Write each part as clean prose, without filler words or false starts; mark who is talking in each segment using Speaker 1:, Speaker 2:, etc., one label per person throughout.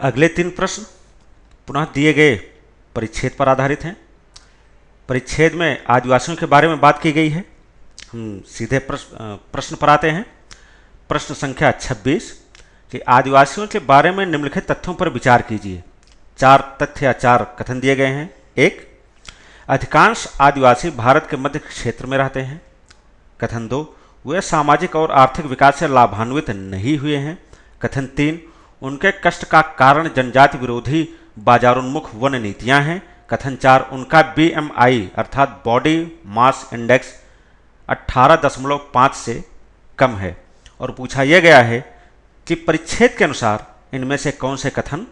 Speaker 1: अगले 3 प्रश्न पुनः दिए गए परिच्छेद पर आधारित हैं। परिच्छेद में आदिवासियों के बारे में बात की गई है। हम सीधे प्रश्न पर आते हैं। प्रश्न संख्या 26 कि आदिवासियों के बारे में निम्नलिखित तथ्यों पर विचार कीजिए। 4 तथ्य या 4 कथन दिए गए हैं। 1, अधिकांश आदिवासी भारत के मध्य क्षेत्र में रहते हैं। कथन 2, वे सामाजिक और आर्थिक विकास से लाभान्वित नहीं हुए हैं। कथन 3, उनके कष्ट का कारण जनजाति विरोधी बाजारोन्मुख वन नीतियां हैं। कथन 4, उनका BMI अर्थात बॉडी मास इंडेक्स 18.5 से कम है। और पूछा यह गया है कि परिच्छेद के अनुसार इनमें से कौन से कथन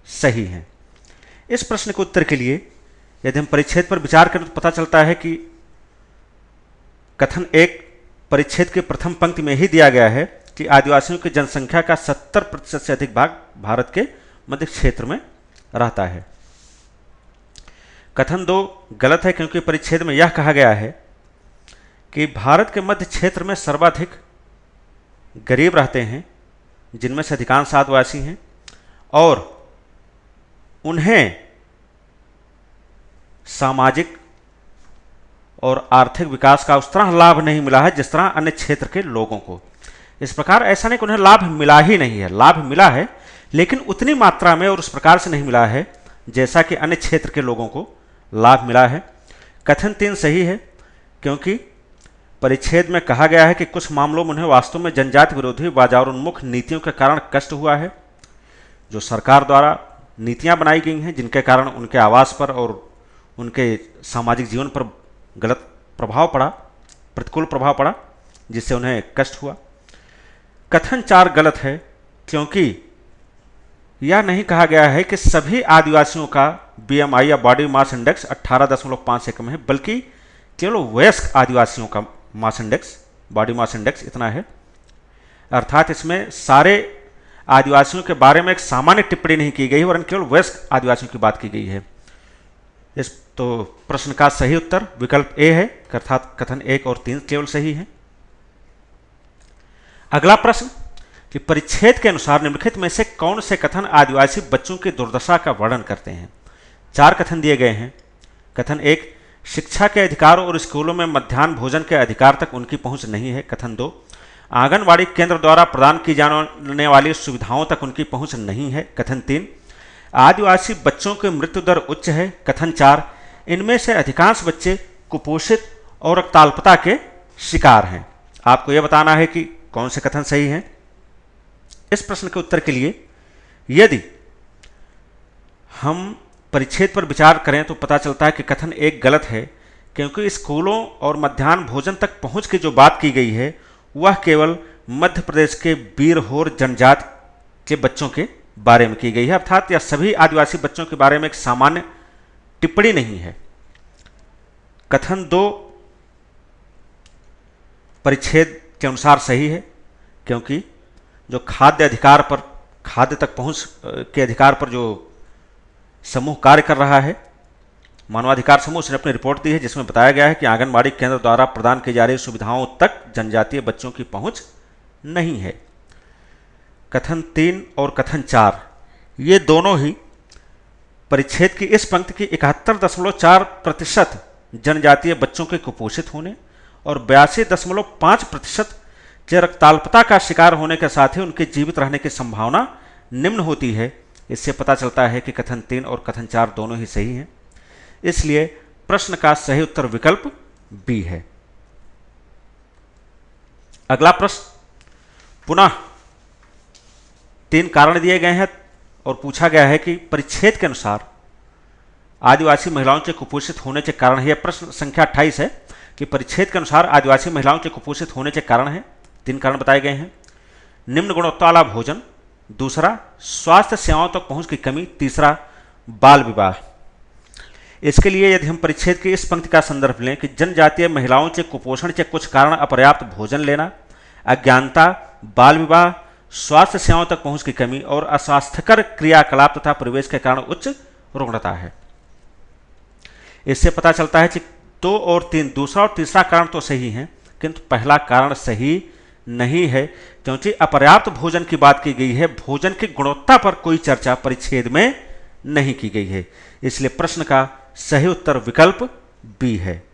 Speaker 1: सही हैं। इस प्रश्न के उत्तर के लिए यदि हम परिच्छेद पर विचार करें तो पता चलता है कि कथन 1 परिच्छेद के प्रथम पंक्ति में ही दिया गया है कि आदिवासियों की जनसंख्या का 70% से अधिक भाग भारत के मध्य क्षेत्र में रहता है। कथन 2 गलत है क्योंकि परिच्छेद में यह कहा गया है कि भारत के मध्य क्षेत्र में सर्वाधिक गरीब रहते हैं, जिनमें से अधिकांश आदिवासी हैं, और उन्हें सामाजिक और आर्थिक विकास का उस तरह लाभ नहीं मिला है जिस तरह अन्य क्षेत्र के लोगों को। इस प्रकार ऐसा नहीं कि उन्हें लाभ मिला ही नहीं है, लाभ मिला है लेकिन उतनी मात्रा में और उस प्रकार से नहीं मिला है जैसा कि अन्य क्षेत्र के लोगों को लाभ मिला है। कथन 3 सही है क्योंकि परिच्छेद में कहा गया है कि कुछ मामलों में उन्हें वास्तव में जनजाति विरोधी बाजारोन्मुख नीतियों के कारण कष्ट हुआ है। जो सरकार द्वारा नीतियां बनाई गई हैं जिनके कारण उनके आवास पर और उनके सामाजिक जीवन पर गलत प्रभाव पड़ा, प्रतिकूल प्रभाव पड़ा, जिससे उन्हें कष्ट हुआ। कथन 4 गलत है क्योंकि यह नहीं कहा गया है कि सभी आदिवासियों का BMI या बॉडी मास इंडेक्स 18.5 से कम है, बल्कि केवल वयस्क आदिवासियों का mass index, body mass index इतना है। अर्थात इसमें सारे आदिवासियों के बारे में एक सामान्य टिप्पणी नहीं की गई वरन केवल वयस्क आदिवासियों की बात की गई है। इस तो प्रश्न का सही उत्तर विकल्प ए है, अर्थात कथन 1 और 3 केवल सही है। अगला प्रश्न कि परिच्छेद के अनुसार निम्नलिखित में से कौन से कथन आदिवासी बच्चों की दुर्दशा का वर्णन करते हैं। 4 कथन दिए गए हैं। कथन 1, शिक्षा के अधिकार और स्कूलों में मध्याह्न भोजन के अधिकार तक उनकी पहुंच नहीं है। कथन 2, आंगनवाड़ी केंद्र द्वारा प्रदान की जाने वाली सुविधाओं तक उनकी पहुंच नहीं है। कथन 3, आदिवासी बच्चों की मृत्यु दर उच्च है। कथन 4, इनमें से अधिकांश बच्चे कुपोषित और रक्ताल्पता के शिकार हैं। आपको यह बताना है कि कौन से कथन सही हैं। इस प्रश्न के उत्तर के लिए यदि हम परिच्छेद पर विचार करें तो पता चलता है कि कथन 1 गलत है क्योंकि स्कूलों और मध्याह्न भोजन तक पहुंच की जो बात की गई है वह केवल मध्य प्रदेश के बीरहोर जनजाति के बच्चों के बारे में की गई है, अर्थात यह सभी आदिवासी बच्चों के बारे में एक सामान्य टिप्पणी नहीं है। कथन 2 परिच्छेद के अनुसार सही है क्योंकि जो खाद्य तक पहुंच के अधिकार पर जो समूह कार्य कर रहा है, मानवाधिकार समूह, उसने अपनी रिपोर्ट दी है जिसमें बताया गया है कि आंगनबाड़ी केंद्र द्वारा प्रदान की जा रही सुविधाओं तक जनजातीय बच्चों की पहुंच नहीं है। कथन 3 और कथन 4 ये दोनों ही परिच्छेद की इस पंक्ति की 71.4% जनजातीय बच्चों के कुपोषित होने और 82.5% के रक्ताल्पता का शिकार होने के साथ ही उनके जीवित रहने की संभावना निम्न होती है। इससे पता चलता है कि कथन 3 और कथन 4 दोनों ही सही हैं। इसलिए प्रश्न का सही उत्तर विकल्प बी है। अगला प्रश्न पुनः 3 कारण दिए गए हैं और पूछा गया है कि परिच्छेद के अनुसार आदिवासी महिलाओं के कुपोषित होने के कारण है। यह प्रश्न संख्या 28 है कि परिच्छेद के अनुसार आदिवासी महिलाओं के कुपोषित होने के कारण है। 3 कारण बताए गए हैं। निम्न गुणवत्ता वाला भोजन, दूसरा स्वास्थ्य सेवाओं तक पहुंच की कमी, तीसरा बाल विवाह। इसके लिए यदि हम परिच्छेद की इस पंक्ति का संदर्भ लें कि जनजातीय महिलाओं के कुपोषण के कुछ कारण अपर्याप्त भोजन लेना, अज्ञानता, बाल विवाह, स्वास्थ्य सेवाओं तक पहुंच की कमी और अस्वास्थ्यकर क्रियाकलाप तथा परिवेश के कारण उच्च रुग्णता है। इससे पता चलता है कि 2 और 3, दूसरा और तीसरा कारण तो सही हैं, किंतु पहला कारण सही नहीं है, क्योंकि अपर्याप्त भोजन की बात की गई है, भोजन की गुणवत्ता पर कोई चर्चा परिच्छेद में नहीं की गई है। इसलिए प्रश्न का सही उत्तर विकल्प बी है।